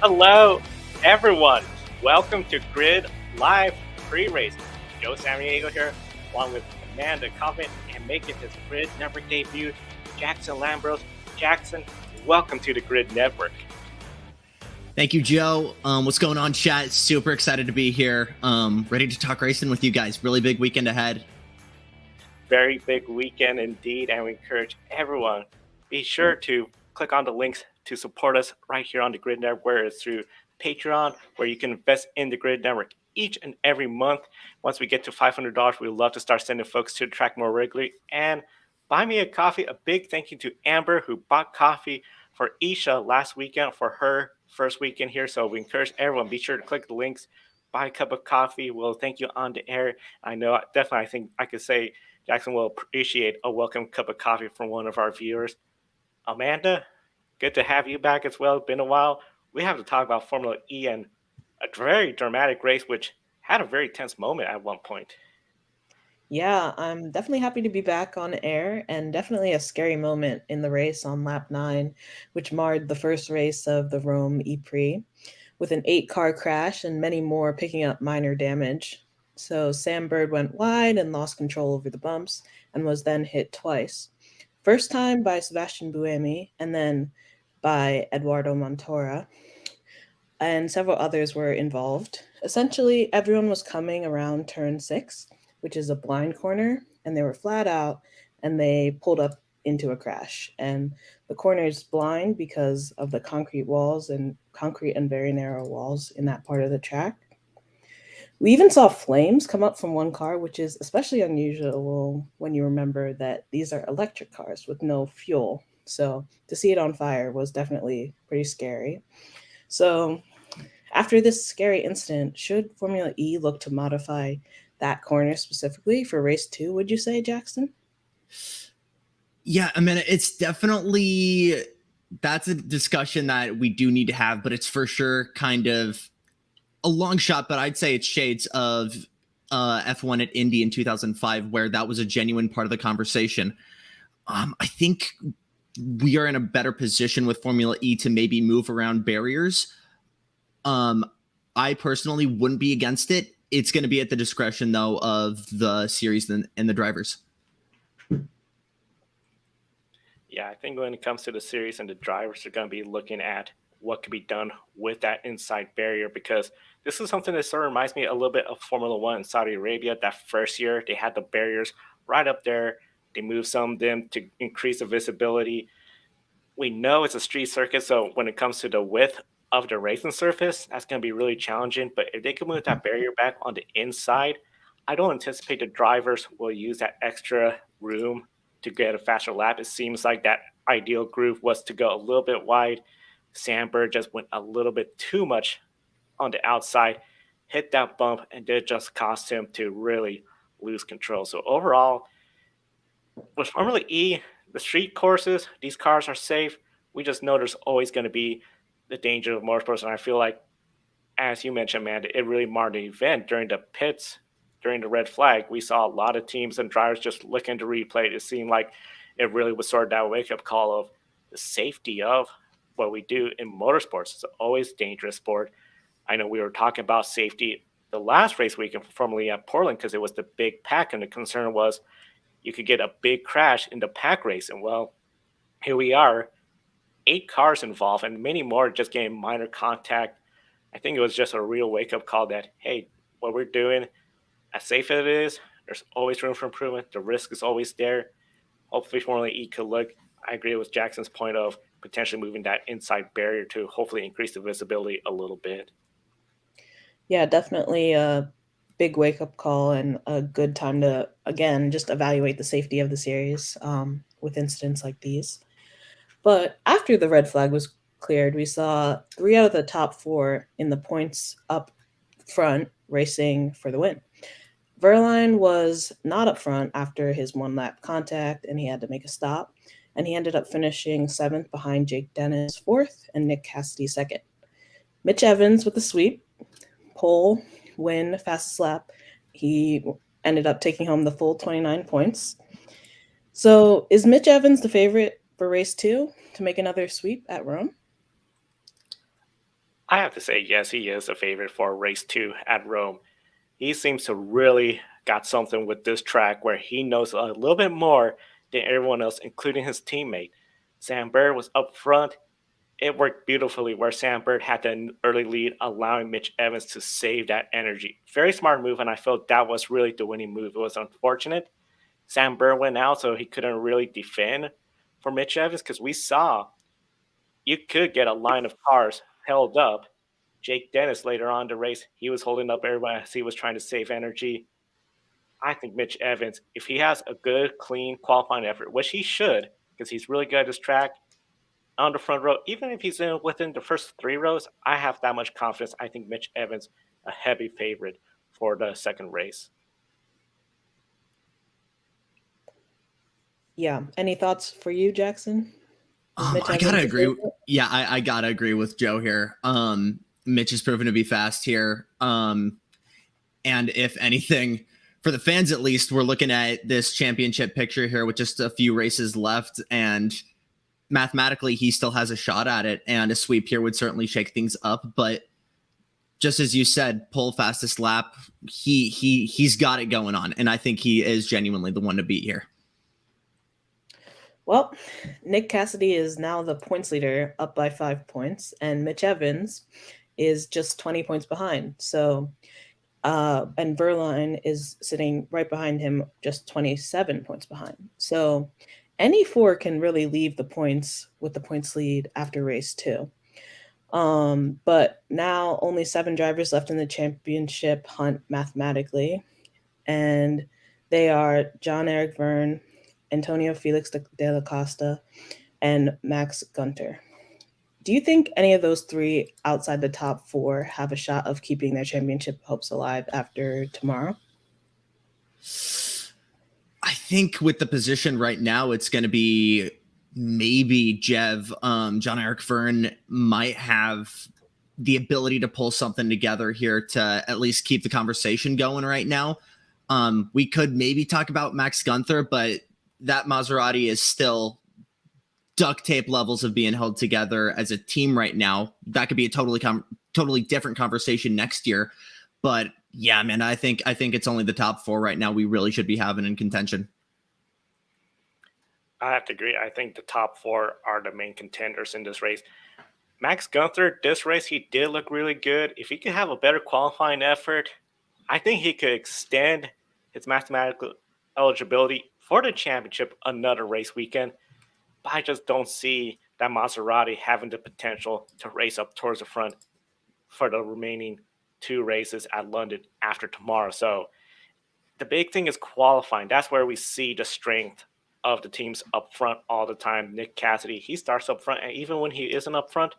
Hello, everyone. Welcome to Grid Live Pre-Race. Joe Samaniego here, along with Amanda Coffin, and making his Grid Network debut, Jackson Lambros. Jackson, welcome to the Grid Network. Thank you, Joe. What's going on, chat? Super excited to be here. Ready to talk racing with you guys. Really big weekend ahead. Very big weekend indeed, and we encourage everyone, be sure to click on the links to support us right here on the Grid Network, where it's through Patreon, where you can invest in the Grid Network each and every month. Once we get to $500, we would love to start sending folks to the track more regularly. And buy me a coffee. A big thank you to Amber, who bought coffee for Isha last weekend for her first weekend here. So we encourage everyone, be sure to click the links, buy a cup of coffee. We'll thank you on the air. I know, definitely, I think I could say Jackson will appreciate a welcome cup of coffee from one of our viewers. Amanda, good to have you back as well. It's been a while. We have to talk about Formula E and a very dramatic race, which had a very tense moment at one point. Yeah, I'm definitely happy to be back on air, and definitely a scary moment in the race on lap 9, which marred the first race of the Rome E-Prix, with an 8-car crash and many more picking up minor damage. So Sam Bird went wide and lost control over the bumps, and was then hit twice. First time by Sebastian Buemi, and then by Eduardo Montoya, and several others were involved. Essentially, everyone was coming around turn 6, which is a blind corner, and they were flat out, and they pulled up into a crash. And the corner is blind because of the concrete and very narrow walls in that part of the track. We even saw flames come up from one car, which is especially unusual when you remember that these are electric cars with no fuel. So to see it on fire was definitely pretty scary. So after this scary incident, should Formula E look to modify that corner specifically for race 2, would you say, Jackson? Yeah, I mean, it's definitely, that's a discussion that we do need to have, but it's for sure kind of a long shot, but I'd say it's shades of F1 at Indy in 2005, where that was a genuine part of the conversation. I think we are in a better position with Formula E to maybe move around barriers. I personally wouldn't be against it. It's going to be at the discretion, though, of the series and the drivers. Yeah, I think when it comes to the series and the drivers are going to be looking at what could be done with that inside barrier, because this is something that sort of reminds me a little bit of Formula One in Saudi Arabia. That first year, they had the barriers right up there. They moved some of them to increase the visibility. We know it's a street circuit, so when it comes to the width of the racing surface, that's going to be really challenging. But if they can move that barrier back on the inside, I don't anticipate the drivers will use that extra room to get a faster lap. It seems like that ideal groove was to go a little bit wide. Sandberg just went a little bit too much on the outside, hit that bump, and it just cost him to really lose control. So overall, with Formula E, the street courses, these cars are safe. We just know there's always going to be the danger of motorsports. And I feel like, as you mentioned, Amanda, it really marred the event during the pits, during the red flag. We saw a lot of teams and drivers just looking to replay it. It seemed like it really was sort of that wake-up call of the safety of what we do in motorsports. It's always a dangerous sport. I know we were talking about safety the last race weekend for Formula E at Portland because it was the big pack, and the concern was you could get a big crash in the pack race. And well, here we are, 8 cars involved, and many more just getting minor contact. I think it was just a real wake-up call that, hey, what we're doing, as safe as it is, there's always room for improvement. The risk is always there. Hopefully Formula E could look, I agree with Jackson's point of potentially moving that inside barrier to hopefully increase the visibility a little bit. Yeah, definitely a big wake-up call and a good time to, again, just evaluate the safety of the series with incidents like these. But after the red flag was cleared, we saw 3 out of the top 4 in the points up front racing for the win. Verline was not up front after his 1-lap contact, and he had to make a stop. And he ended up finishing 7th behind Jake Dennis 4th and Nick Cassidy 2nd. Mitch Evans with the sweep, pole, win, fastest lap. He ended up taking home the full 29 points. So is Mitch Evans the favorite for race 2 to make another sweep at Rome? I have to say, yes, he is a favorite for race 2 at Rome. He seems to really got something with this track where he knows a little bit more than everyone else, including his teammate. Sam Bird was up front. It worked beautifully where Sam Bird had an early lead, allowing Mitch Evans to save that energy. Very smart move, and I felt that was really the winning move. It was unfortunate. Sam Bird went out, so he couldn't really defend for Mitch Evans because we saw you could get a line of cars held up. Jake Dennis later on in the race, he was holding up everyone as he was trying to save energy. I think Mitch Evans, if he has a good, clean qualifying effort, which he should, because he's really good at this track, on the front row, even if he's in within the first 3 rows, I have that much confidence. I think Mitch Evans a heavy favorite for the second race. Yeah. Any thoughts for you, Jackson? I gotta agree. Yeah, I gotta agree with Joe here. Mitch is proven to be fast here. And if anything, for the fans at least, we're looking at this championship picture here with just a few races left, and mathematically he still has a shot at it, and a sweep here would certainly shake things up. But just as you said, pole fastest lap, he's got it going on, and I think he is genuinely the one to beat here. Well, Nick Cassidy is now the points leader, up by 5 points, and Mitch Evans is just 20 points behind. So, and Verline is sitting right behind him, just 27 points behind. So, any 4 can really leave the points with the points lead after race 2. But now only 7 drivers left in the championship hunt mathematically, and they are John-Eric Verne, Antonio Felix de la Costa, and Max Gunter. Do you think any of those 3 outside the top 4 have a shot of keeping their championship hopes alive after tomorrow? I think with the position right now, it's going to be maybe Jev. John-Eric Verne might have the ability to pull something together here to at least keep the conversation going right now. We could maybe talk about Max Gunther, but that Maserati is still duct tape levels of being held together as a team right now. That could be a totally different conversation next year. But yeah, man, I think it's only the top 4 right now we really should be having in contention. I have to agree. I think the top 4 are the main contenders in this race. Max Gunther, this race, he did look really good. If he could have a better qualifying effort, I think he could extend his mathematical eligibility for the championship another race weekend. But I just don't see that Maserati having the potential to race up towards the front for the remaining 2 races at London after tomorrow. So the big thing is qualifying. That's where we see the strength of the teams up front all the time. Nick Cassidy, he starts up front, and even when he isn't up front,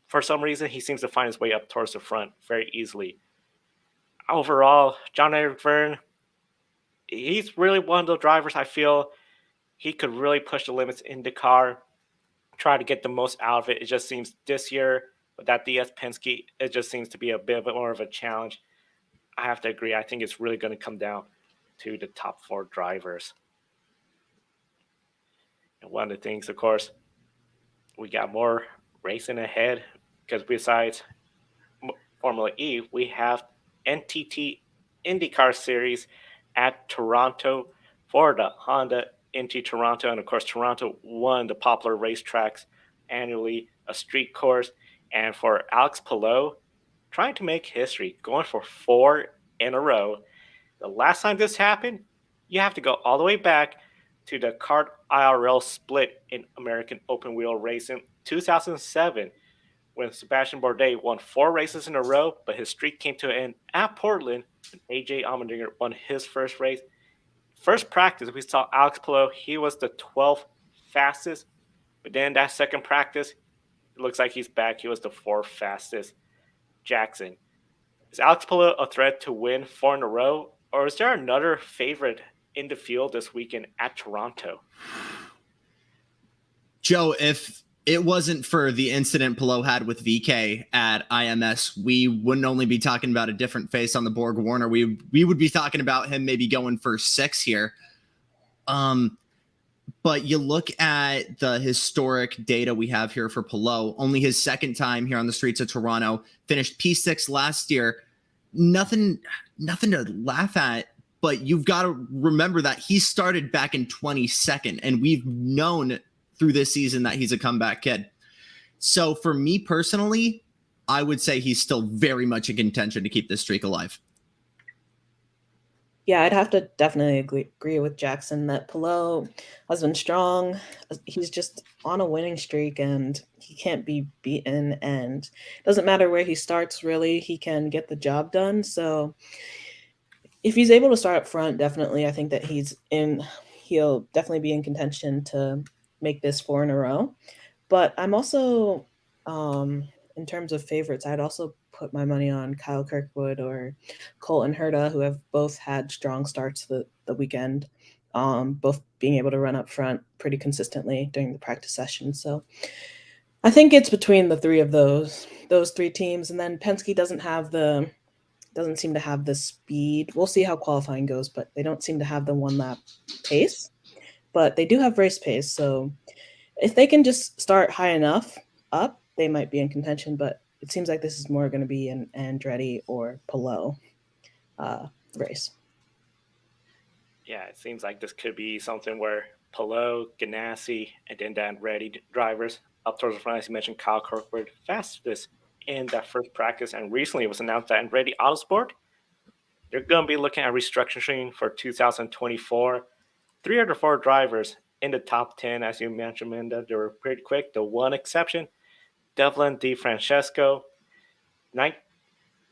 for some reason, he seems to find his way up towards the front very easily. Overall, John-Eric Verne, he's really one of the drivers I feel he could really push the limits in the car, try to get the most out of it. It just seems this year with that DS Penske, it just seems to be a bit more of a challenge. I have to agree. I think it's really going to come down to the top 4 drivers. And one of the things, of course, we got more racing ahead because besides Formula E, we have NTT INDYCAR Series at Toronto for the Honda Indy Toronto. And of course, Toronto, one of the popular racetracks annually, a street course. And for Alex Palou, trying to make history, going for 4 in a row. The last time this happened, you have to go all the way back to the CART IRL split in American open wheel racing, 2007, when Sebastian Bourdais won 4 races in a row, but his streak came to an end at Portland when AJ Allmendinger won his first race. First practice, we saw Alex Palou. He was the 12th fastest, but then that second practice, it looks like he's back. He was the 4th fastest. Jackson, is Alex Palou a threat to win 4 in a row, or is there another favorite in the field this weekend at Toronto? Joe, if it wasn't for the incident Palou had with VK at IMS, we wouldn't only be talking about a different face on the Borg Warner. We would be talking about him maybe going for 6 here. But you look at the historic data we have here for Palou, only his second time here on the streets of Toronto, finished P6 last year. Nothing to laugh at, but you've got to remember that he started back in 22nd, and we've known through this season that he's a comeback kid. So for me personally, I would say he's still very much in contention to keep this streak alive. Yeah, I'd have to definitely agree with Jackson that Palou has been strong. He's just on a winning streak and he can't be beaten. And it doesn't matter where he starts, really, he can get the job done. So if he's able to start up front, definitely, I think that he'll definitely be in contention to make this 4 in a row. But I'm also, in terms of favorites, I'd also put my money on Kyle Kirkwood or Colton Herta, who have both had strong starts the weekend, both being able to run up front pretty consistently during the practice session. So I think it's between the three of those three teams. And then Penske doesn't seem to have the speed. We'll see how qualifying goes, but they don't seem to have the 1-lap pace. But they do have race pace, so if they can just start high enough up, they might be in contention, but it seems like this is more going to be an Andretti or Palou race. Yeah, it seems like this could be something where Palou, Ganassi, and then the Andretti drivers up towards the front. As you mentioned, Kyle Kirkwood, fastest in that first practice, and recently it was announced that Andretti Autosport, they're going to be looking at restructuring for 2024. 3 of the 4 drivers in the top 10, as you mentioned, Minda, they were pretty quick. The one exception, Devlin DeFrancesco,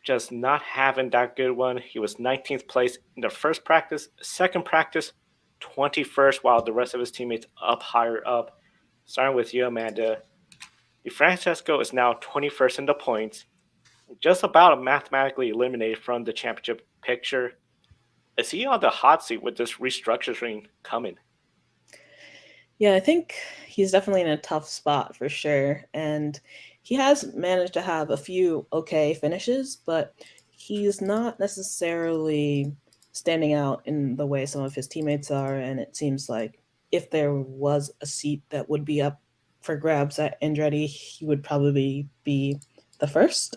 just not having that good one. He was 19th place in the first practice, second practice, 21st, while the rest of his teammates up higher up. Starting with you, Amanda. DeFrancesco is now 21st in the points, just about mathematically eliminated from the championship picture. Is he on the hot seat with this restructuring coming? Yeah, I think he's definitely in a tough spot for sure. And he has managed to have a few okay finishes, but he's not necessarily standing out in the way some of his teammates are. And it seems like if there was a seat that would be up for grabs at Andretti, he would probably be the first,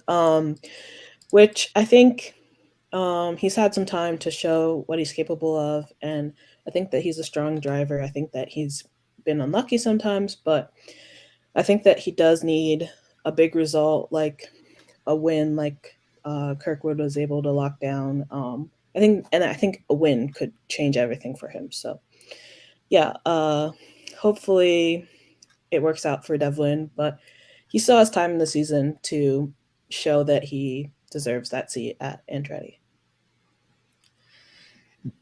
which I think he's had some time to show what he's capable of. And I think that he's a strong driver. I think that he's been unlucky sometimes, but I think that he does need a big result, like a win, like Kirkwood was able to lock down. I think a win could change everything for him. So, yeah, hopefully it works out for Devlin, but he still has time in the season to show that he deserves that seat at Andretti.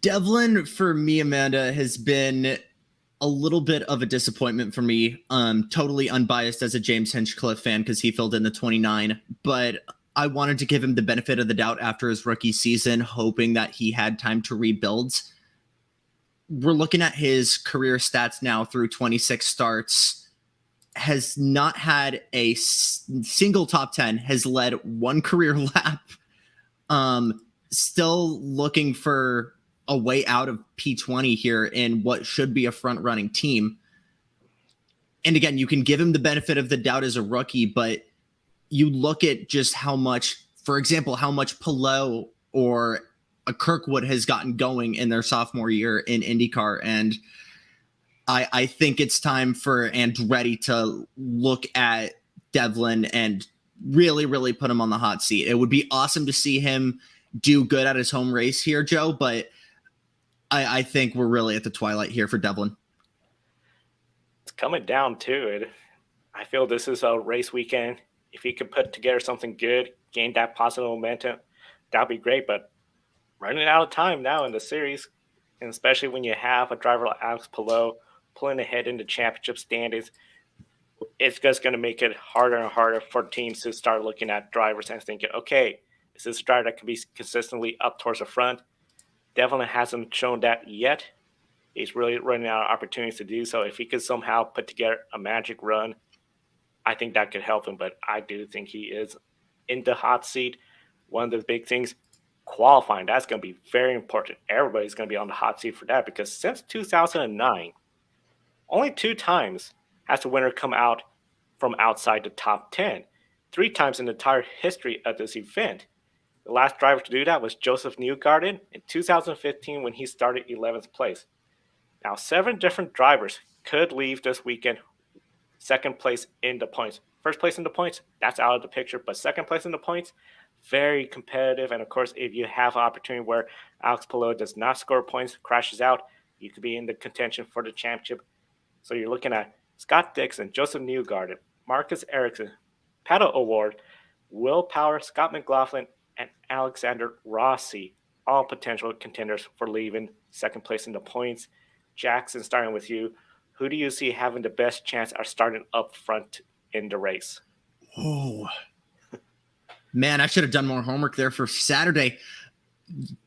Devlin, for me, Amanda, has been a little bit of a disappointment for me. Totally unbiased as a James Hinchcliffe fan because he filled in the 29, but I wanted to give him the benefit of the doubt after his rookie season, hoping that he had time to rebuild. We're looking at his career stats now through 26 starts. Has not had a single top 10, has led 1 career lap. Still looking for a way out of P20 here in what should be a front-running team. And again, you can give him the benefit of the doubt as a rookie, but you look at just how much, for example, how much Palou or a Kirkwood has gotten going in their sophomore year in IndyCar. And I think it's time for Andretti to look at Devlin and really, really put him on the hot seat. It would be awesome to see him do good at his home race here, Joe, but I think we're really at the twilight here for Devlin. It's coming down to it. I feel this is a race weekend. If he could put together something good, gain that positive momentum, that'd be great. But running out of time now in the series, and especially when you have a driver like Alex Palou pulling ahead in the championship standings, it's just going to make it harder and harder for teams to start looking at drivers and thinking, okay, is this a driver that can be consistently up towards the front? Devlin hasn't shown that yet. He's really running out of opportunities to do so. If he could somehow put together a magic run, I think that could help him. But I do think he is in the hot seat. One of the big things, qualifying, that's going to be very important. Everybody's going to be on the hot seat for that because since 2009, Only 2 times has the winner come out from outside the top 10. 3 times in the entire history of this event. The last driver to do that was Joseph Newgarden in 2015 when he started 11th place. Now, 7 different drivers could leave this weekend second place in the points. First place in the points, that's out of the picture, but second place in the points, very competitive. And of course, if you have an opportunity where Alex Palou does not score points, crashes out, you could be in the contention for the championship. So you're looking at Scott Dixon, Joseph Newgarden, Marcus Ericsson, Pato O'Ward, Will Power, Scott McLaughlin, and Alexander Rossi, all potential contenders for leaving second place in the points. Jackson, starting with you, who do you see having the best chance of starting up front in the race? Oh, man, I should have done more homework there for Saturday.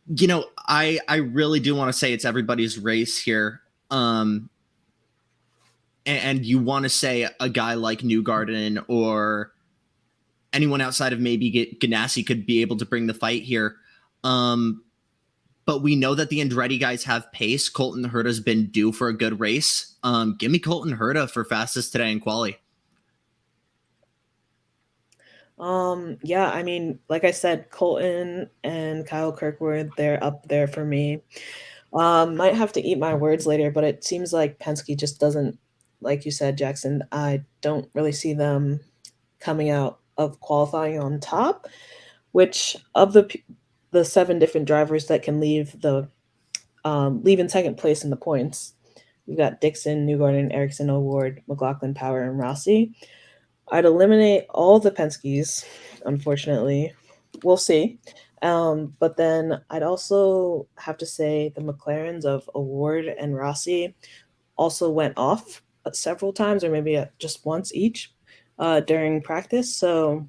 You know, I really do want to say it's everybody's race here. And you want to say a guy like Newgarden or anyone outside of maybe Ganassi could be able to bring the fight here. But we know that the Andretti guys have pace. Colton Herta's been due for a good race. Give me Colton Herta for fastest today in quali. Yeah, I mean, like I said, Colton and Kyle Kirkwood, they're up there for me. Might have to eat my words later, but it seems like Penske just doesn't, like you said, Jackson, I don't really see them coming out of qualifying on top, which of the 7 different drivers that can leave in second place in the points, you've got Dixon, Newgarden, Ericsson, O'Ward, McLaughlin, Power, and Rossi. I'd eliminate all the Penskes, unfortunately. We'll see. But then I'd also have to say the McLarens of O'Ward and Rossi also went off several times, or maybe just once each during practice. So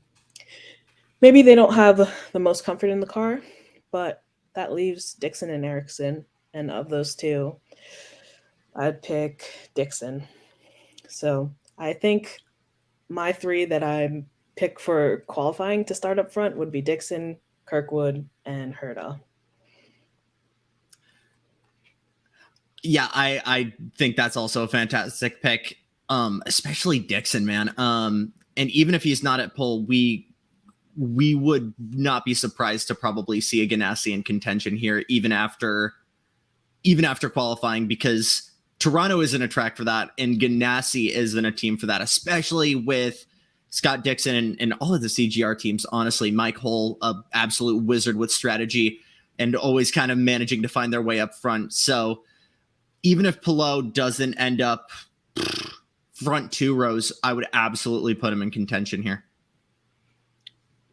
maybe they don't have the most comfort in the car, but that leaves Dixon and Ericsson. And of those two, I'd pick Dixon. So I think my 3 that I pick for qualifying to start up front would be Dixon, Kirkwood, and Herta. Yeah, I think that's also a fantastic pick, especially Dixon, man. And even if he's not at pole, we would not be surprised to probably see a Ganassi in contention here, even after qualifying, because Toronto isn't a track for that, and Ganassi isn't a team for that, especially with Scott Dixon and all of the CGR teams. Honestly, Mike Hull, an absolute wizard with strategy and always kind of managing to find their way up front. So even if Palou doesn't end up front 2 rows, I would absolutely put him in contention here.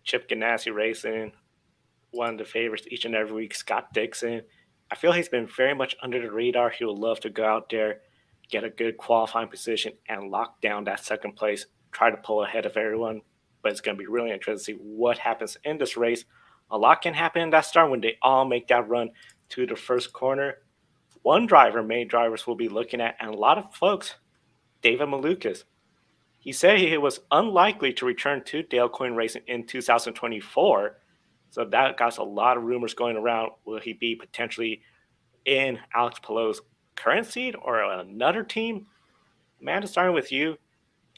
Chip Ganassi Racing, one of the favorites each and every week. Scott Dixon, I feel he's been very much under the radar. He would love to go out there, get a good qualifying position, and lock down that second place, try to pull ahead of everyone. But it's going to be really interesting to see what happens in this race. A lot can happen in that start when they all make that run to the first corner. One driver, main drivers will be looking at, and a lot of folks, David Malukas. He said he was unlikely to return to Dale Coyne Racing in 2024. So that got a lot of rumors going around. Will he be potentially in Alex Palou's current seat or another team? Amanda, starting with you,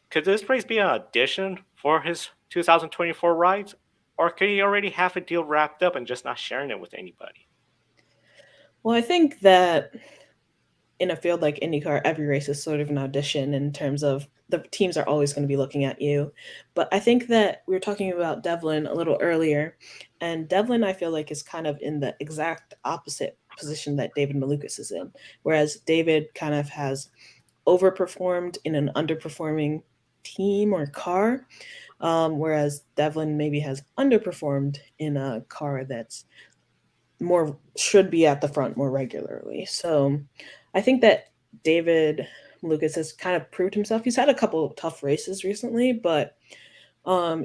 could this race be an addition for his 2024 rides? Or could he already have a deal wrapped up and just not sharing it with anybody? Well, I think that in a field like IndyCar, every race is sort of an audition in terms of the teams are always going to be looking at you. But I think that we were talking about Devlin a little earlier, and Devlin, I feel like, is kind of in the exact opposite position that David Malukas is in, whereas David kind of has overperformed in an underperforming team or car, whereas Devlin maybe has underperformed in a car that's more should be at the front more regularly. So I think that David Lucas has kind of proved himself. He's had a couple of tough races recently, but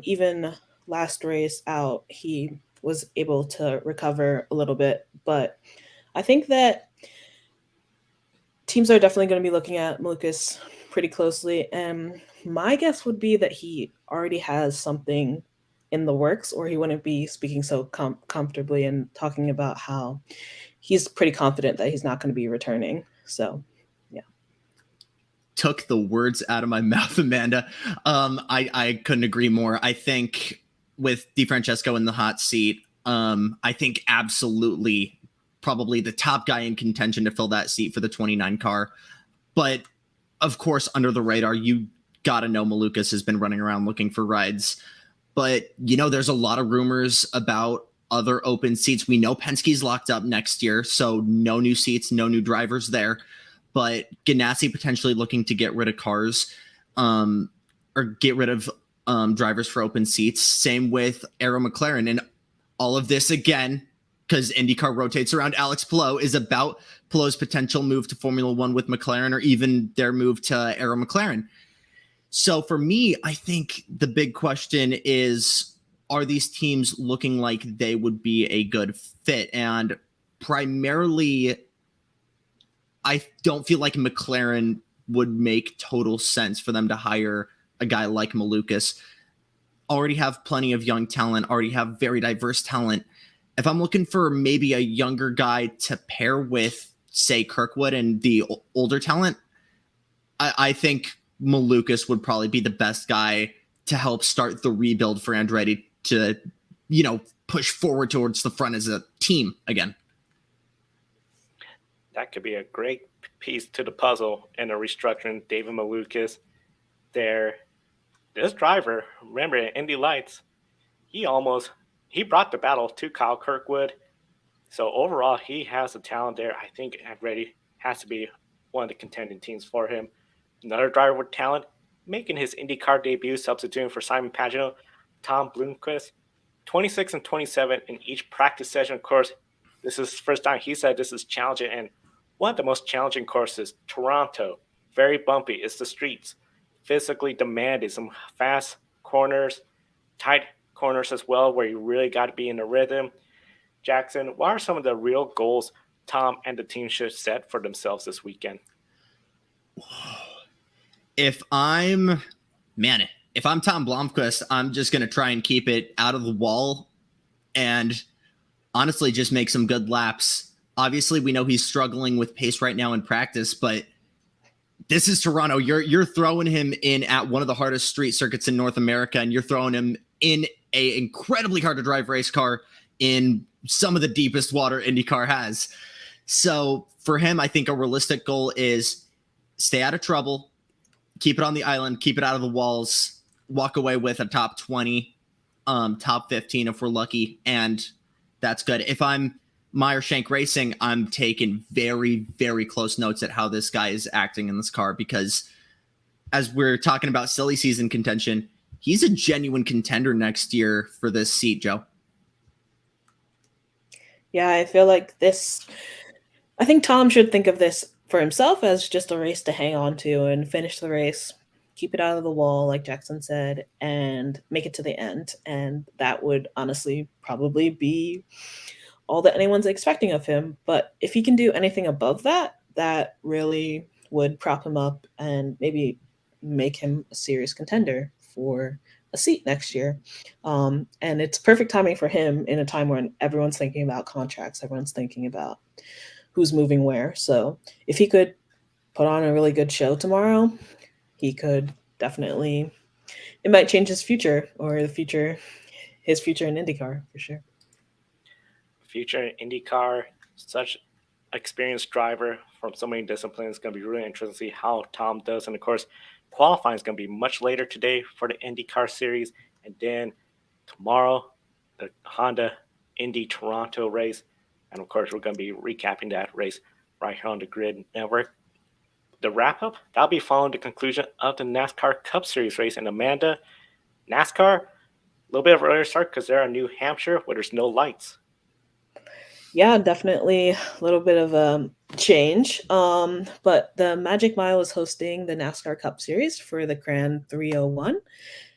even last race out, he was able to recover a little bit. But I think that teams are definitely going to be looking at Malukas pretty closely. And my guess would be that he already has something in the works, or he wouldn't be speaking so comfortably and talking about how he's pretty confident that he's not going to be returning. So, yeah. took the words out of my mouth, Amanda. I couldn't agree more. I think with DeFrancesco in the hot seat, I think absolutely probably the top guy in contention to fill that seat for the 29 car. But of course, under the radar, you got to know Malukas has been running around looking for rides. But, there's a lot of rumors about other open seats. We know Penske's locked up next year, so no new seats, no new drivers there. But Ganassi potentially looking to get rid of cars or get rid of drivers for open seats. Same with Arrow McLaren. And all of this, again, because IndyCar rotates around Alex Palou, is about Palou's potential move to Formula One with McLaren, or even their move to Arrow McLaren. So for me, I think the big question is, are these teams looking like they would be a good fit? And primarily, I don't feel like McLaren would make total sense for them to hire a guy like Malukas. Already have plenty of young talent, already have very diverse talent. If I'm looking for maybe a younger guy to pair with, say, Kirkwood and the older talent, I think Malukas would probably be the best guy to help start the rebuild for Andretti to, push forward towards the front as a team again. That could be a great piece to the puzzle in a restructuring David Malukas there. This driver, remember at Indy Lights, he brought the battle to Kyle Kirkwood. So overall, he has the talent there. I think Andretti has to be one of the contending teams for him. Another driver with talent, making his IndyCar debut, substituting for Simon Pagenaud, Tom Blomqvist. 26 and 27 in each practice session. Of course, this is his first time. He said this is challenging, and one of the most challenging courses, Toronto. Very bumpy. It's the streets. Physically demanding, some fast corners, tight corners as well, where you really got to be in the rhythm. Jackson, what are some of the real goals Tom and the team should set for themselves this weekend? If I'm Tom Blomqvist, I'm just going to try and keep it out of the wall and honestly just make some good laps. Obviously, we know he's struggling with pace right now in practice, but this is Toronto. You're throwing him in at one of the hardest street circuits in North America, and you're throwing him in a incredibly hard to drive race car in some of the deepest water IndyCar has. So for him, I think a realistic goal is stay out of trouble, keep it on the island, keep it out of the walls, walk away with a top 20, top 15 if we're lucky, and that's good. If I'm Meyer Shank Racing, I'm taking very, very close notes at how this guy is acting in this car, because as we're talking about silly season contention, he's a genuine contender next year for this seat, Joe. Yeah, I feel like I think Tom should think of this for himself as just a race to hang on to and finish the race, keep it out of the wall, like Jackson said, and make it to the end. And that would honestly probably be all that anyone's expecting of him. But if he can do anything above that, that really would prop him up and maybe make him a serious contender for a seat next year. And it's perfect timing for him in a time when everyone's thinking about contracts, everyone's thinking about who's moving where. So if he could put on a really good show tomorrow, he could definitely, it might change his future, or his future in IndyCar for sure. Future in IndyCar, such experienced driver from so many disciplines. It's going to be really interesting to see how Tom does. And of course, qualifying is going to be much later today for the IndyCar Series. And then tomorrow, the Honda Indy Toronto race. And of course, we're going to be recapping that race right here on the Grid Network. The wrap-up, that'll be following the conclusion of the NASCAR Cup Series race. And Amanda, NASCAR, a little bit of an earlier start because they're in New Hampshire where there's no lights. Yeah, definitely a little bit of a change. But the Magic Mile is hosting the NASCAR Cup Series for the Crayon 301.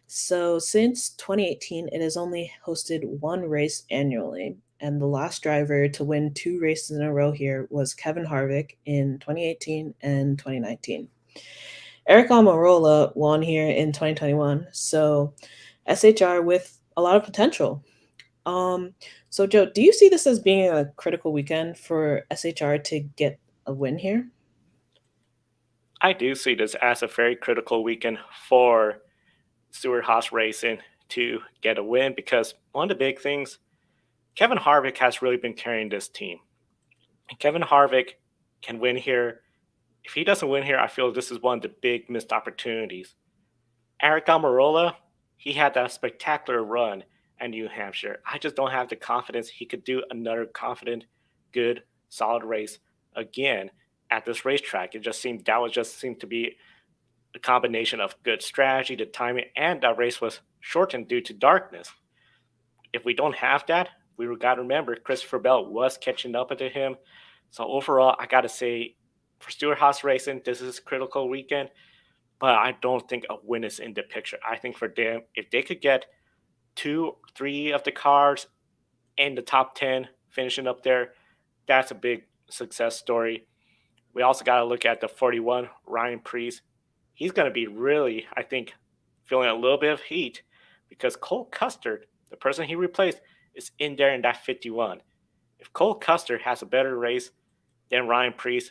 So since 2018, it has only hosted one race annually. And the last driver to win 2 races in a row here was Kevin Harvick in 2018 and 2019. Eric Almirola won here in 2021. So SHR with a lot of potential. So Joe, do you see this as being a critical weekend for SHR to get a win here? I do see this as a very critical weekend for Stewart Haas Racing to get a win because one of the big things, Kevin Harvick has really been carrying this team. And Kevin Harvick can win here. If he doesn't win here, I feel this is one of the big missed opportunities. Eric Almirola, he had that spectacular run at New Hampshire. I just don't have the confidence he could do another confident, good, solid race again at this racetrack. It just seemed to be a combination of good strategy, the timing, and that race was shortened due to darkness. If we don't have that, we got to remember Christopher Bell was catching up to him. So overall, I got to say, for Stewart Haas Racing, this is a critical weekend, but I don't think a win is in the picture. I think for them, if they could get two, three of the cars in the top 10 finishing up there, that's a big success story. We also got to look at the 41, Ryan Preece. He's going to be really, I think, feeling a little bit of heat because Cole Custer, the person he replaced, is in there in that 51. If Cole Custer has a better race than Ryan Preece,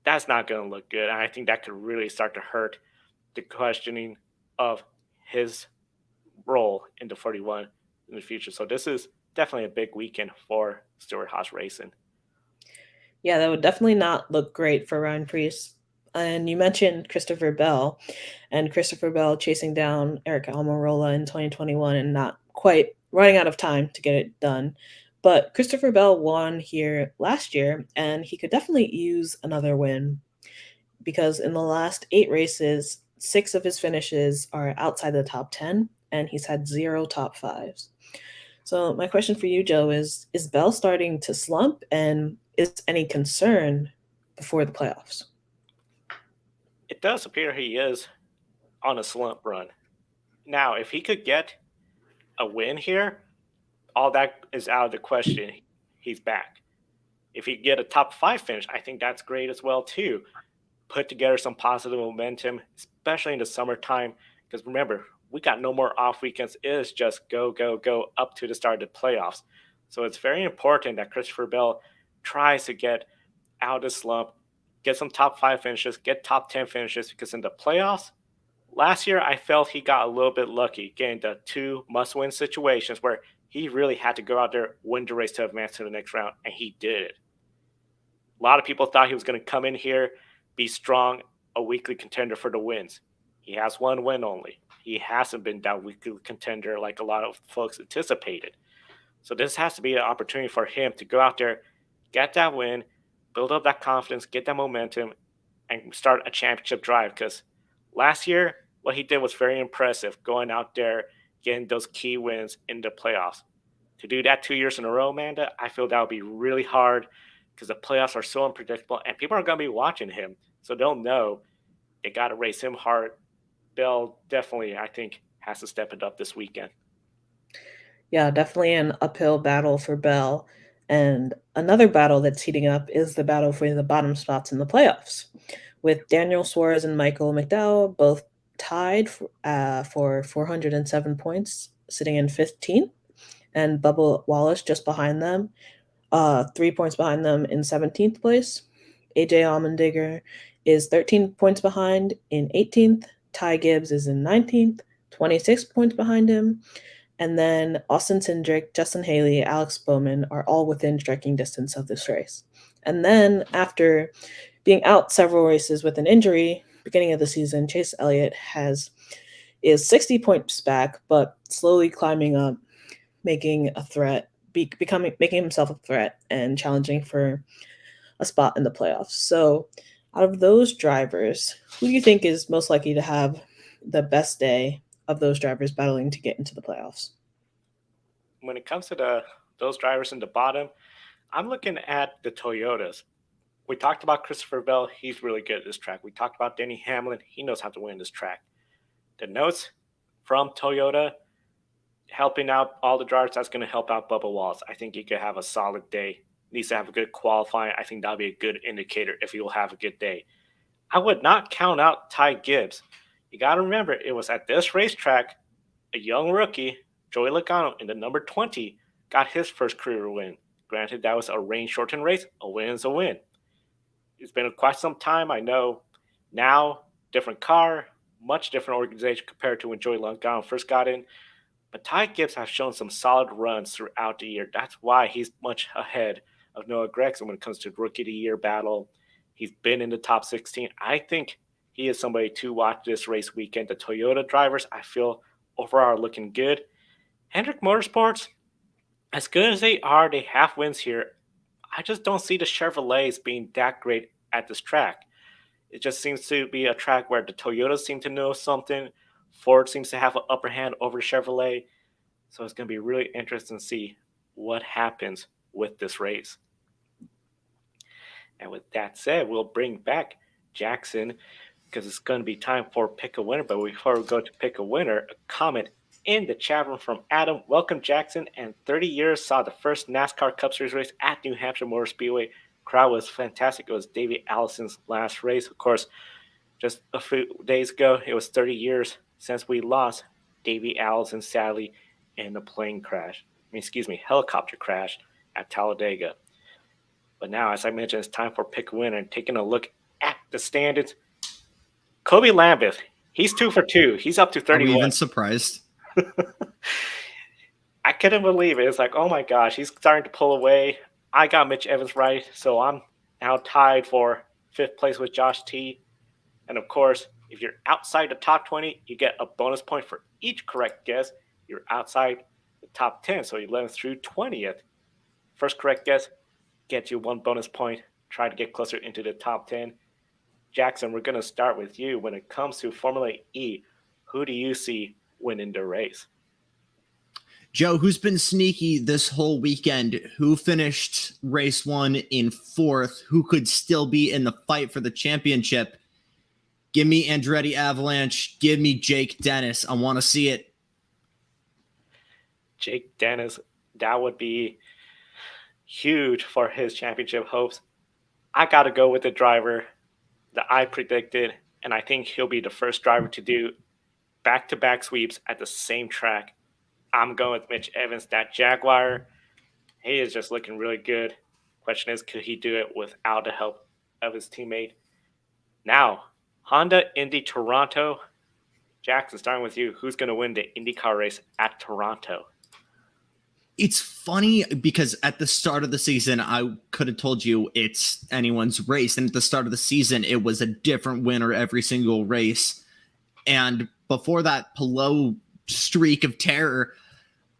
that's not going to look good. And I think that could really start to hurt the questioning of his role in the 41 in the future. So this is definitely a big weekend for Stewart Haas Racing. Yeah, that would definitely not look great for Ryan Preece. And you mentioned Christopher Bell, and Christopher Bell chasing down Eric Almirola in 2021 and not quite running out of time to get it done. But Christopher Bell won here last year, and he could definitely use another win because in the last 8 races, 6 of his finishes are outside the top 10, and he's had 0 top 5s. So my question for you, Joe, is Bell starting to slump, and is any concern before the playoffs? It does appear he is on a slump run. Now, if he could get a win here, all that is out of the question. He's back. If he get a top 5 finish, I think that's great as well too. Put together some positive momentum, especially in the summertime. Because remember, we got no more off weekends. It is just go, go, go up to the start of the playoffs. So it's very important that Christopher Bell tries to get out of the slump, get some top 5 finishes, get top 10 finishes, because in the playoffs, last year I felt he got a little bit lucky getting the 2 must-win situations where he really had to go out there, win the race to advance to the next round, and he did it. A lot of people thought he was going to come in here, be strong, a weekly contender for the wins. He has 1 win only. He hasn't been that weekly contender like a lot of folks anticipated. So this has to be an opportunity for him to go out there, get that win, build up that confidence, get that momentum, and start a championship drive. Because last year, what he did was very impressive, going out there, getting those key wins in the playoffs. To do that 2 years in a row, Amanda, I feel that would be really hard because the playoffs are so unpredictable and people are going to be watching him. So they'll know they got to race him hard. Bell definitely, I think, has to step it up this weekend. Yeah, definitely an uphill battle for Bell. And another battle that's heating up is the battle for the bottom spots in the playoffs, with Daniel Suarez and Michael McDowell both tied for 407 points, sitting in 15th, and Bubba Wallace just behind them, 3 points behind them in 17th place. AJ Allmendinger is 13 points behind in 18th. Ty Gibbs is in 19th, 26 points behind him. And then Austin Cindric, Justin Haley, Alex Bowman are all within striking distance of this race. And then after being out several races with an injury, beginning of the season, Chase Elliott is 60 points back, but slowly climbing up, making a threat, making himself a threat and challenging for a spot in the playoffs. So out of those drivers, who do you think is most likely to have the best day of those drivers battling to get into the playoffs? When it comes to those drivers in the bottom, I'm looking at the Toyotas. We talked about Christopher Bell. He's really good at this track. We talked about Denny Hamlin. He knows how to win this track. The notes from Toyota helping out all the drivers, that's going to help out Bubba Wallace. I think he could have a solid day. Needs to have a good qualifying. I think that'll be a good indicator if he will have a good day. I would not count out Ty Gibbs. You got to remember, it was at this racetrack, a young rookie, Joey Logano, in the number 20, got his first career win. Granted, that was a rain-shortened race. A win is a win. It's been quite some time. I know Now, different car, much different organization compared to when Joey Logano first got in. But Ty Gibbs has shown some solid runs throughout the year. That's why he's much ahead of Noah Gragson when it comes to Rookie of the Year battle. He's been in the top 16. I think he is somebody to watch this race weekend. The Toyota drivers, I feel, overall are looking good. Hendrick Motorsports, as good as they are, they have wins here. I just don't see the Chevrolets being that great at this track. It just seems to be a track where the Toyotas seem to know something. Ford seems to have an upper hand over Chevrolet. So it's going to be really interesting to see what happens with this race. And with that said, we'll bring back Jackson because it's going to be time for Pick a Winner. But before we go to Pick a Winner, a comment in the chat room from Adam. Welcome, Jackson. And 30 years saw the first NASCAR Cup Series race at New Hampshire Motor Speedway. Crowd was fantastic. It was Davey Allison's last race. Of course, just a few days ago, it was 30 years since we lost Davey Allison, sadly, in a helicopter crash at Talladega. But now, as I mentioned, it's time for Pick a Winner and taking a look at the standings. Kobe Lambeth, he's 2 for 2. He's up to 31. Are we even surprised? I couldn't believe it. It's like, oh my gosh, he's starting to pull away. I got Mitch Evans right, so I'm now tied for 5th place with Josh T. And of course, if you're outside the top 20, you get a bonus point for each correct guess. You're outside the top 10, so 11th through 20th. First correct guess gets you 1 bonus point. Try to get closer into the top 10. Jackson, we're going to start with you. When it comes to Formula E, who do you see winning the race? Joe, who's been sneaky this whole weekend? Who finished race 1 in 4th? Who could still be in the fight for the championship? Give me Andretti Avalanche. Give me Jake Dennis. I want to see it. Jake Dennis, that would be huge for his championship hopes. I got to go with the driver that I predicted, and I think he'll be the first driver to do back-to-back sweeps at the same track. I'm going with Mitch Evans, that Jaguar. He is just looking really good. Question is, could he do it without the help of his teammate? Now, Honda Indy Toronto. Jackson, starting with you. Who's going to win the IndyCar race at Toronto? It's funny because at the start of the season, I could have told you it's anyone's race. And at the start of the season, it was a different winner every single race. And before that Palou streak of terror,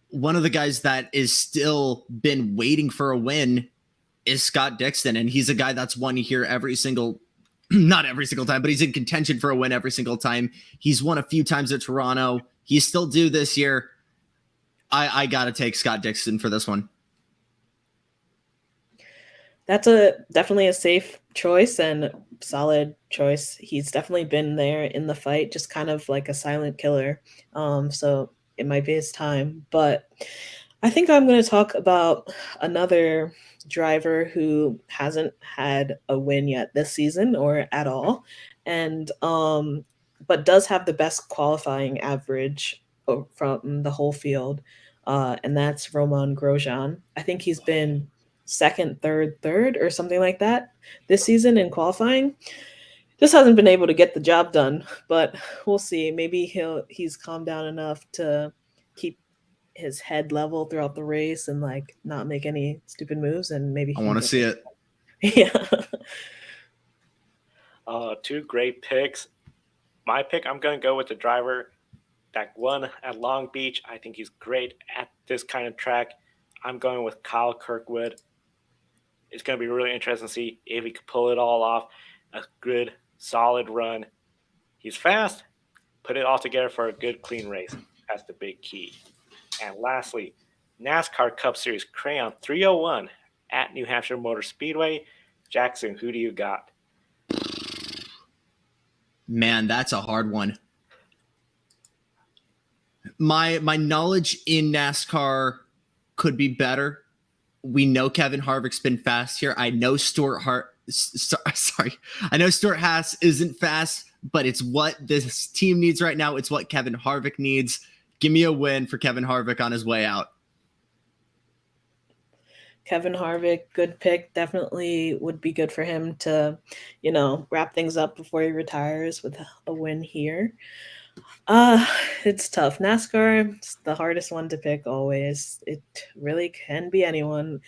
one of the guys that is still been waiting for a win is Scott Dixon. And he's a guy that's won here every single, not every single time, but he's in contention for a win every single time. He's won a few times at Toronto. He's still due this year. I got to take Scott Dixon for this one. That's definitely a safe choice and solid choice. He's definitely been there in the fight, just kind of like a silent killer. So it might be his time. But I think I'm going to talk about another driver who hasn't had a win yet this season or at all, and but does have the best qualifying average from the whole field, and that's Romain Grosjean. I think he's been second, third, or something like that this season in qualifying. Just hasn't been able to get the job done, but we'll see. Maybe he's calmed down enough to keep his head level throughout the race and like not make any stupid moves, and maybe I want to see it. Yeah. Two great picks. My pick, I'm going to go with the driver that won at Long Beach. I think he's great at this kind of track. I'm going with Kyle Kirkwood. It's going to be really interesting to see if he can pull it all off. A good, solid run. He's fast. Put it all together for a good, clean race. That's the big key. And lastly, NASCAR Cup Series Crayon 301 at New Hampshire Motor Speedway. Jackson, who do you got? Man, that's a hard one. My knowledge in NASCAR could be better. We know Kevin Harvick's been fast here. I know Stewart Haas isn't fast, but it's what this team needs right now. It's what Kevin Harvick needs. Give me a win for Kevin Harvick on his way out. Kevin Harvick, good pick. Definitely would be good for him to, wrap things up before he retires with a win here. It's tough. NASCAR, it's the hardest one to pick always. It really can be anyone,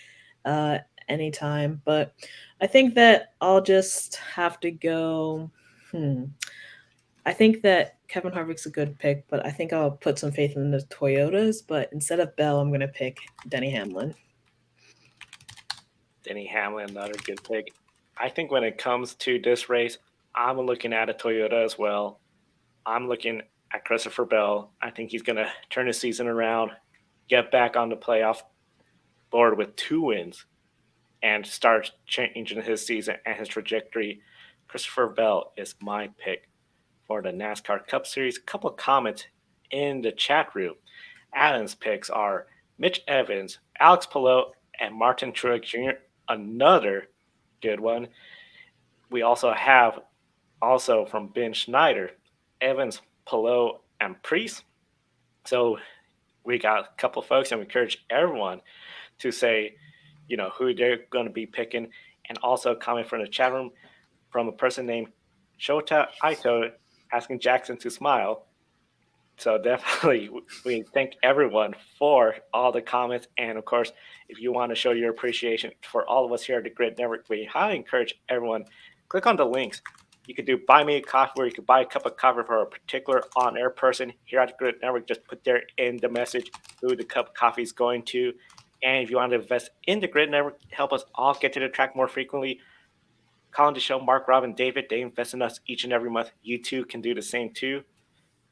uh, anytime. But I think that I'll just have to go. I think that Kevin Harvick's a good pick, but I think I'll put some faith in the Toyotas. But instead of Bell, I'm going to pick Denny Hamlin. Denny Hamlin, another good pick. I think when it comes to this race, I'm looking at a Toyota as well. I'm looking at Christopher Bell. I think he's going to turn his season around, get back on the playoff board with 2 wins, and start changing his season and his trajectory. Christopher Bell is my pick for the NASCAR Cup Series. A couple of comments in the chat room. Adam's picks are Mitch Evans, Alex Palou, and Martin Truex Jr. Another good one. We also have, from Ben Schneider, Evans, Palou, and Priest. So we got a couple of folks, and we encourage everyone to say, who they're going to be picking. And also a comment from the chat room from a person named Shota Aito asking Jackson to smile. So definitely, we thank everyone for all the comments. And of course, if you want to show your appreciation for all of us here at the Grid Network, we highly encourage everyone, click on the links. You could do Buy Me a Coffee, where you could buy a cup of coffee for a particular on-air person here at the Grid Network. Just put there in the message who the cup of coffee is going to. And if you want to invest in the Grid Network, help us all get to the track more frequently, Colin DeShow, Mark, Robin, David, they invest in us each and every month. You too can do the same too.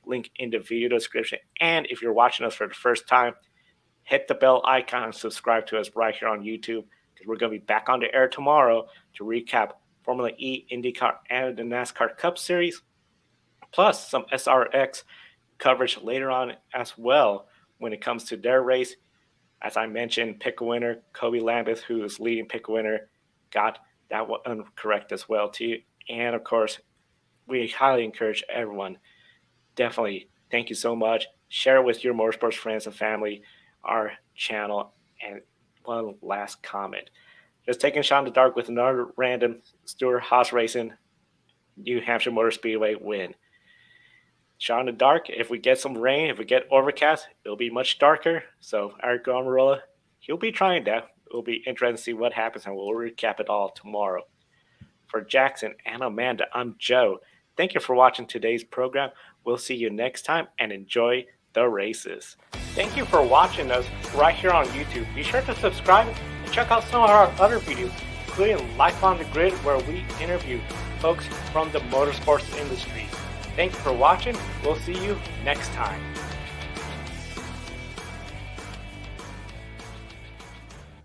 Link in the video description. And if you're watching us for the first time, hit the bell icon and subscribe to us right here on YouTube, because we're going to be back on the air tomorrow to recap Formula E, IndyCar, and the NASCAR Cup Series, plus some SRX coverage later on as well when it comes to their race. As I mentioned, pick a winner, Kobe Lambeth, who is leading pick a winner, got that one correct as well too. And of course, we highly encourage everyone, definitely thank you so much. Share with your motorsports friends and family our channel. And one last comment. Just taking a shot in the dark with another random Stewart Haas Racing New Hampshire Motor Speedway win. Shot in the dark. If we get some rain, if we get overcast, it'll be much darker. So Eric Gomarola, he'll be trying that. It'll be interesting to see what happens, and we'll recap it all tomorrow. For Jackson and Amanda, I'm Joe. Thank you for watching today's program. We'll see you next time, and enjoy the races. Thank you for watching us right here on YouTube. Be sure to subscribe and check out some of our other videos, including Life on the Grid, where we interview folks from the motorsports industry. Thanks for watching. We'll see you next time.